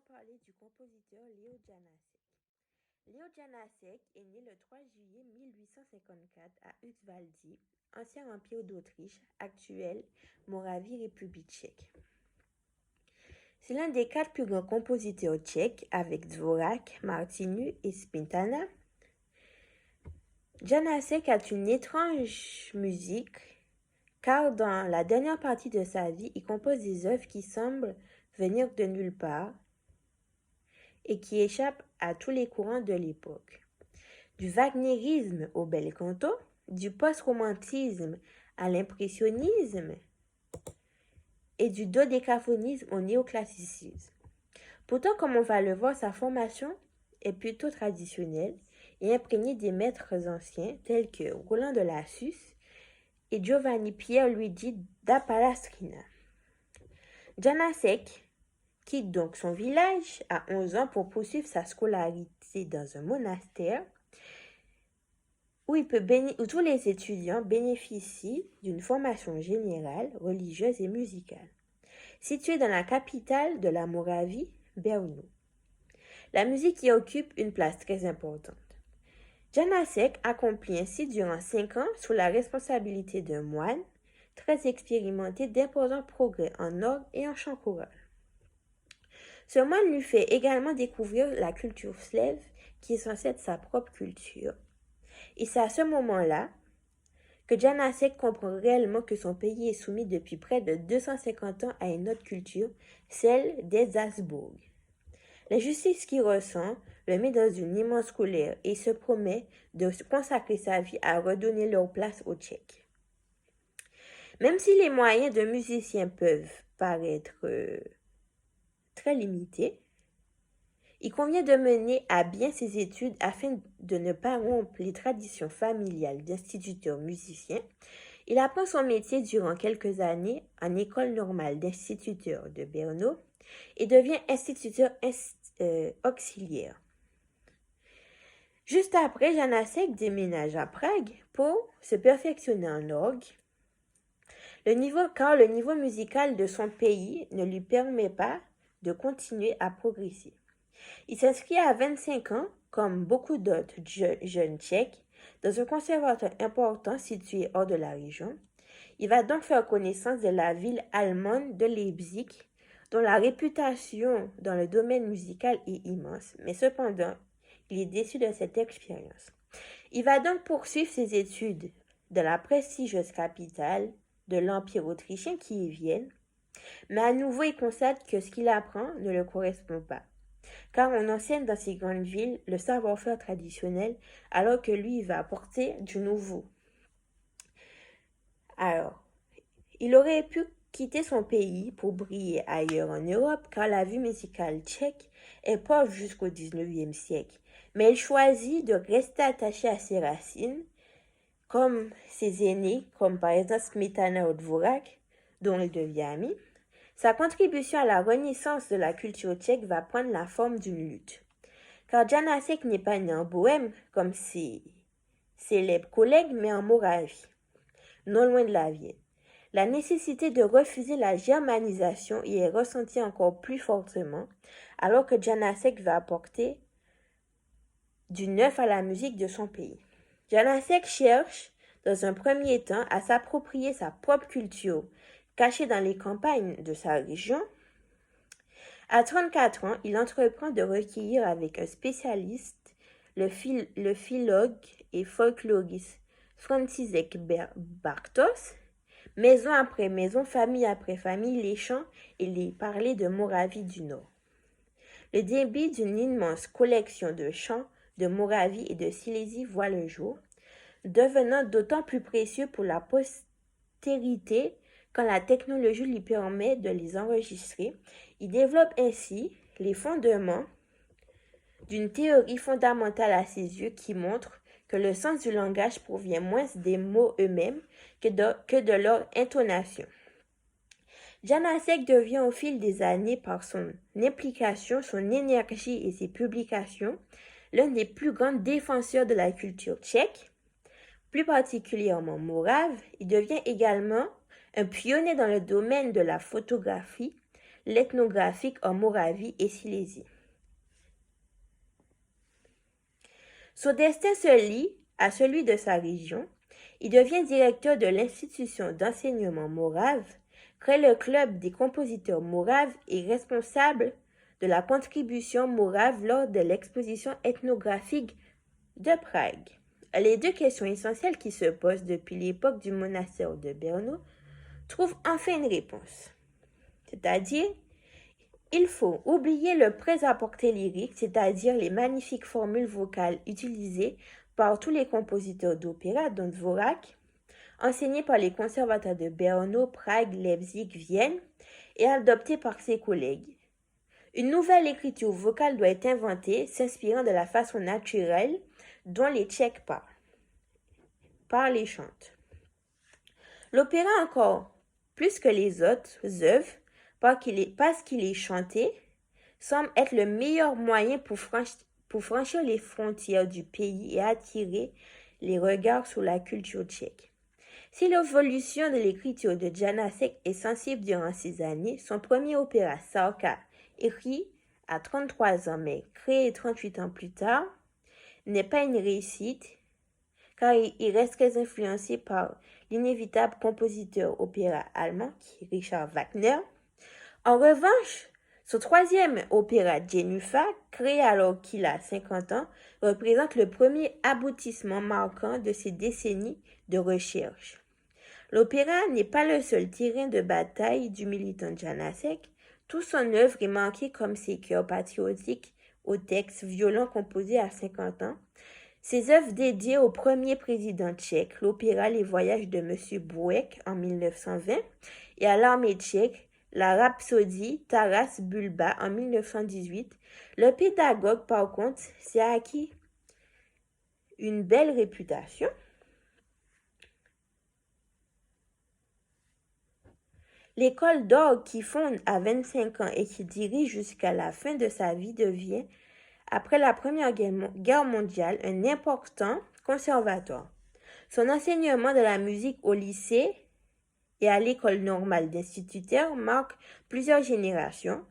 parler du compositeur Leo Janáček. Leo Janáček est né le 3 juillet 1854 à Ustavaldi, ancien empire d'Autriche, actuel Moravie République tchèque. C'est l'un des 4 plus grands compositeurs tchèques avec Dvořák, Martinu et Smetana. Janáček a une étrange musique car dans la dernière partie de sa vie, il compose des œuvres qui semblent venir de nulle part et qui échappent à tous les courants de l'époque. Du wagnérisme au bel canto, du post-romantisme à l'impressionnisme et du dodécaphonisme au néoclassicisme. Pourtant, comme on va le voir, sa formation est plutôt traditionnelle et imprégnée des maîtres anciens tels que Roland de Lassus et Giovanni Pierluigi da Palestrina. Janáček quitte donc son village à 11 ans pour poursuivre sa scolarité dans un monastère où tous les étudiants bénéficient d'une formation générale, religieuse et musicale. Situé dans la capitale de la Moravie, Brno. La musique y occupe une place très importante. Janáček accomplit ainsi durant 5 ans, sous la responsabilité d'un moine, très expérimenté, d'imposants progrès en orgue et en chant choral. Ce moine lui fait également découvrir la culture slave, qui est censée être sa propre culture. Et c'est à ce moment-là que Janáček comprend réellement que son pays est soumis depuis près de 250 ans à une autre culture, celle des Habsbourg. L'injustice qu'il ressent le met dans une immense colère et se promet de consacrer sa vie à redonner leur place aux Tchèques. Même si les moyens de musicien peuvent paraître très limités, il convient de mener à bien ses études afin de ne pas rompre les traditions familiales d'instituteur musicien. Il apprend son métier durant quelques années en école normale d'instituteur de Brno et devient instituteur auxiliaire. Juste après, Janáček déménage à Prague pour se perfectionner en orgue, car le niveau musical de son pays ne lui permet pas de continuer à progresser. Il s'inscrit à 25 ans, comme beaucoup d'autres jeunes tchèques, dans un conservatoire important situé hors de la région. Il va donc faire connaissance de la ville allemande de Leipzig, dont la réputation dans le domaine musical est immense, mais cependant, il est déçu de cette expérience. Il va donc poursuivre ses études dans la prestigieuse capitale de l'Empire autrichien qui est Vienne, mais à nouveau il constate que ce qu'il apprend ne le correspond pas, car on enseigne dans ces grandes villes le savoir-faire traditionnel, alors que lui il va apporter du nouveau. Alors, il aurait pu quitter son pays pour briller ailleurs en Europe, car la vie musicale tchèque est pauvre jusqu'au XIXe siècle. Mais il choisit de rester attaché à ses racines, comme ses aînés, comme par exemple Smetana ou Dvořák, dont il devient ami. Sa contribution à la renaissance de la culture tchèque va prendre la forme d'une lutte. Car Janáček n'est pas né en Bohême, comme ses célèbres collègues, mais en Moravie, non loin de la Vienne. La nécessité de refuser la germanisation y est ressentie encore plus fortement, alors que Janáček va apporter du neuf à la musique de son pays. Janáček cherche, dans un premier temps, à s'approprier sa propre culture, cachée dans les campagnes de sa région. À 34 ans, il entreprend de recueillir avec un spécialiste, le philologue et folkloriste František Bartos, maison après maison, famille après famille, les chants et les parlers de Moravie du Nord. Le début d'une immense collection de chants de Moravie et de Silésie voit le jour, devenant d'autant plus précieux pour la postérité quand la technologie lui permet de les enregistrer. Il développe ainsi les fondements d'une théorie fondamentale à ses yeux qui montre que le sens du langage provient moins des mots eux-mêmes que de leur intonation. Janáček devient au fil des années, par son implication, son énergie et ses publications, l'un des plus grands défenseurs de la culture tchèque, plus particulièrement morave. Il devient également un pionnier dans le domaine de la photographie, l'ethnographique en Moravie et Silésie. Son destin se lie à celui de sa région. Il devient directeur de l'institution d'enseignement morave, crée le club des compositeurs moraves et responsable de la contribution morave lors de l'exposition ethnographique de Prague. Les deux questions essentielles qui se posent depuis l'époque du monastère de Brno trouvent enfin une réponse. C'est-à-dire, il faut oublier le prêt-à-porter lyrique, c'est-à-dire les magnifiques formules vocales utilisées par tous les compositeurs d'opéra, dont Dvorak, enseignées par les conservateurs de Brno, Prague, Leipzig, Vienne, et adoptées par ses collègues. Une nouvelle écriture vocale doit être inventée, s'inspirant de la façon naturelle dont les Tchèques parlent et chantent. L'opéra, encore plus que les autres œuvres, parce qu'il est chanté, semble être le meilleur moyen pour franchir les frontières du pays et attirer les regards sur la culture tchèque. Si l'évolution de l'écriture de Janáček est sensible durant ces années, son premier opéra, Šálka, écrit à 33 ans mais créé 38 ans plus tard, n'est pas une réussite car il reste très influencé par l'inévitable compositeur opéra allemand qui est Richard Wagner. En revanche, son troisième opéra Jénufá, créé alors qu'il a 50 ans, représente le premier aboutissement marquant de ces décennies de recherche. L'opéra n'est pas le seul terrain de bataille du militant Janáček. Toute son œuvre est marquée comme ses chœurs patriotiques aux textes violents composés à 50 ans. Ses œuvres dédiées au premier président tchèque, l'opéra Les Voyages de M. Brouek en 1920 et à l'armée tchèque, la rhapsodie Taras Bulba en 1918. Le pédagogue, par contre, s'est acquis une belle réputation. L'école d'orgue qu'il fonde à 25 ans et qu'il dirige jusqu'à la fin de sa vie devient, après la Première Guerre mondiale, un important conservatoire. Son enseignement de la musique au lycée et à l'école normale d'instituteurs marque plusieurs générations.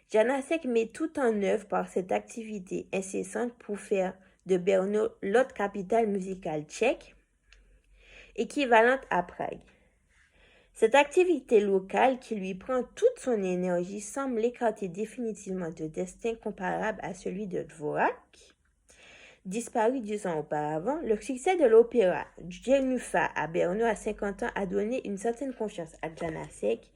Janáček met tout en œuvre par cette activité incessante pour faire de Brno l'autre capitale musicale tchèque, équivalente à Prague. Cette activité locale qui lui prend toute son énergie semble l'écarter définitivement de destin comparable à celui de Dvorak. Disparu 10 ans auparavant, le succès de l'opéra Jénufá à Brno à 50 ans a donné une certaine confiance à Janáček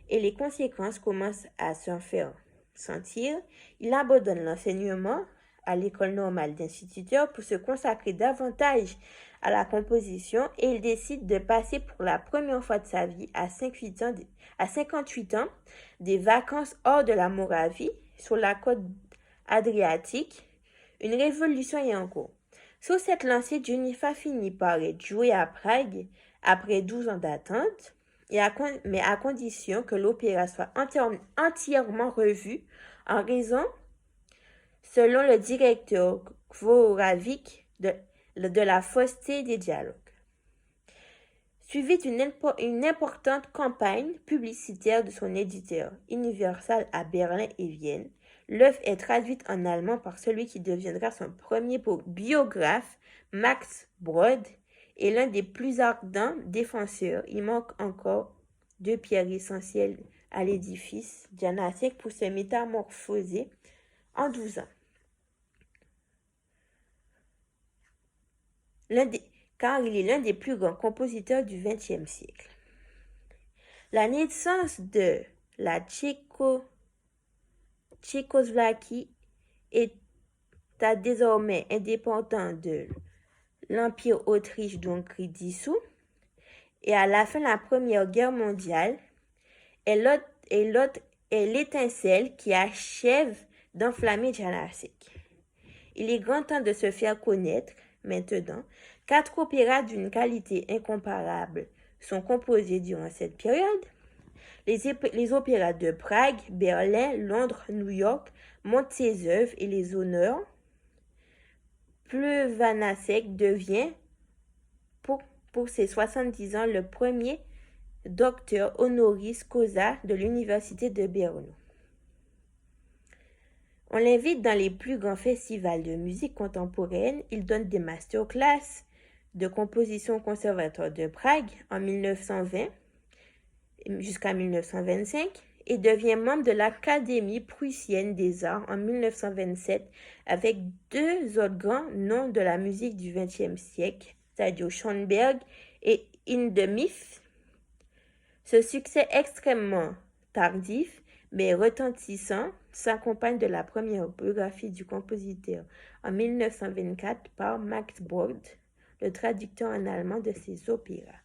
et les conséquences commencent à s'en faire sentir. Il abandonne l'enseignement à l'école normale d'instituteurs pour se consacrer davantage à la composition et il décide de passer pour la première fois de sa vie à 58 ans des vacances hors de la Moravie sur la côte adriatique. Une révolution est en cours. Sur cette lancée, Jénufá finit par être joué à Prague après 12 ans d'attente, mais à condition que l'opéra soit entièrement revu en raison, selon le directeur Dvořáček, de la fausseté des dialogues. Suivit une importante campagne publicitaire de son éditeur Universal à Berlin et Vienne. L'œuvre est traduite en allemand par celui qui deviendra son premier biographe, Max Brod, et l'un des plus ardents défenseurs. Il manque encore deux pierres essentielles à l'édifice Janáček pour se métamorphoser en 12 ans. Car il est l'un des plus grands compositeurs du XXe siècle. La naissance de la Tchécoslovaquie État désormais indépendant de l'Empire Autriche-Hongrie dissous, et à la fin de la Première Guerre mondiale, est l'étincelle qui achève d'enflammer Janáček. Il est grand temps de se faire connaître. Maintenant, 4 opéras d'une qualité incomparable sont composés durant cette période. Les opéras de Prague, Berlin, Londres, New York montrent ses œuvres et les honneurs. Janáček devient, pour ses 70 ans, le premier docteur honoris causa de l'Université de Brno. On l'invite dans les plus grands festivals de musique contemporaine. Il donne des masterclass de composition au Conservatoire de Prague en 1920 jusqu'à 1925 et devient membre de l'Académie prussienne des arts en 1927 avec deux autres grands noms de la musique du XXe siècle, c'est-à-dire Schoenberg et Hindemith. Ce succès extrêmement tardif mais retentissant s'accompagne de la première biographie du compositeur en 1924 par Max Brod, le traducteur en allemand de ses opéras.